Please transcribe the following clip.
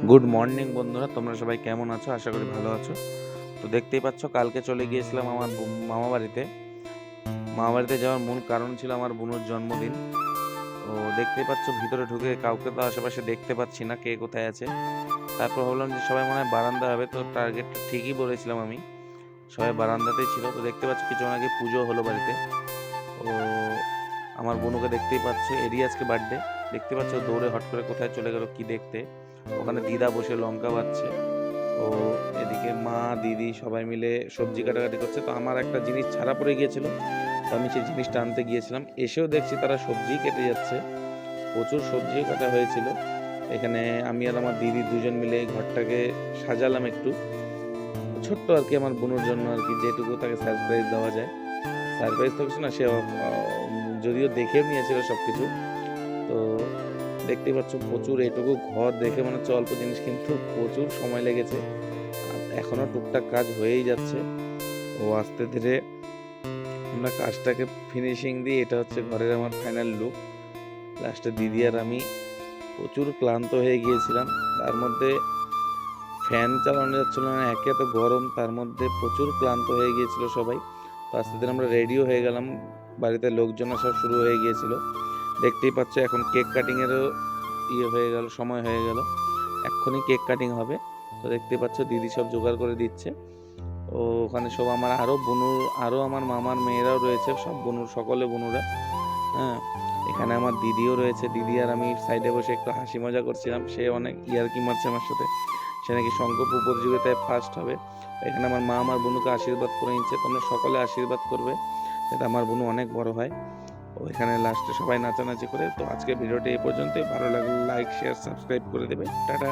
Good morning বন্ধুরা, তোমরা সবাই কেমন আছো? আশা করি ভালো আছো। তো দেখতেই পাচ্ছ, কালকে চলে গিয়েছিলাম আমার মামা বাড়িতে। মামা বাড়িতে যাওয়ার মূল কারণ ছিল আমার বোনের জন্মদিন। তো দেখতেই পাচ্ছ, ভিতরে ঢুকে কাউকে তো আশেপাশে দেখতে পাচ্ছি না, কে কোথায় আছে। তারপর ভাবলাম যে সবাই মনে হয় বারান্দা হবে, তো টার্গেটটা ঠিকই বলেছিলাম আমি। সবাই বারান্দাতেই ছিল। তো দেখতে পাচ্ছ, কিছুক্ষণ আগে পুজো হলো বাড়িতে। তো আমার বোনকে দেখতেই পাচ্ছ, এরই আজকে বার্থডে। দেখতে পাচ্ছ দৌড়ে হট করে কোথায় চলে গেল কি দেখতে। ওখানে দিদা বসে লঙ্কা বাচ্ছে। ও এদিকে মা দিদি সবাই মিলে সবজি কাটাকাটি করছে। তো আমার একটা জিনিস ছাড়া পড়ে গিয়েছিল, তো আমি সেই জিনিসটা আনতে গিয়েছিলাম। এসেও দেখছি তারা সবজি কেটে যাচ্ছে, প্রচুর সবজিও কাটা হয়েছিল। এখানে আমি আর আমার দিদি দুজন মিলে ঘরটাকে সাজালাম একটু ছোট্ট আর কি, আমার বোনের জন্য আর কি, যেটুকু তাকে সারপ্রাইজ দেওয়া যায়। সারপ্রাইজ তো কিছু না, সে যদিও দেখেও নিয়েছিল সবকিছু। তো দেখতেই পাচ্ছ, প্রচুর এটুকু ঘর দেখে মনে হচ্ছে অল্প জিনিস, কিন্তু প্রচুর সময় লেগেছে। এখনো টুকটাক কাজ হয়েই যাচ্ছে। ও আস্তে ধীরে আমরা কাজটাকে ফিনিশিং দিই। এটা হচ্ছে ঘরের আমার ফাইনাল লুক। লাস্টে দিদি আর আমি প্রচুর ক্লান্ত হয়ে গিয়েছিলাম। তার মধ্যে ফ্যান চালানো যাচ্ছিল না, একে এত গরম, তার মধ্যে প্রচুর ক্লান্ত হয়ে গিয়েছিল সবাই। তো আস্তে ধীরে আমরা রেডিও হয়ে গেলাম, বাড়িতে লোকজন আসা শুরু হয়ে গিয়েছিল। দেখতেই পাচ্ছ, এখন কেক কাটিংয়েরও হয়ে গেল, সময় হয়ে গেল। এক্ষুনি কেক কাটিং হবে। তো দেখতে পাচ্ছ দিদি সব জোগাড় করে দিচ্ছে। ও ওখানে সব আমার আরও আমার মামার মেয়েরাও রয়েছে, সব সকলে বনুরা। হ্যাঁ, এখানে আমার দিদিও রয়েছে। দিদি আর আমি সাইডে বসে একটু হাসি মজা করছিলাম। সে অনেক ইয়ার্কি মারছে আমার সাথে, সে নাকি শঙ্করপুর প্রতিযোগিতায় ফার্স্ট হবে। এখানে আমার মা আমার বোনুকে আশীর্বাদ করে নিচ্ছে। তোমরা সকলে আশীর্বাদ করবে যাতে আমার বোনু অনেক বড় হয়। ও এখানে লাস্টে সবাই নাচানাচি করে। তো আজকে ভিডিওটি এই পর্যন্তই। ভালো লাগলে লাইক শেয়ার সাবস্ক্রাইব করে দেবে। টাটা।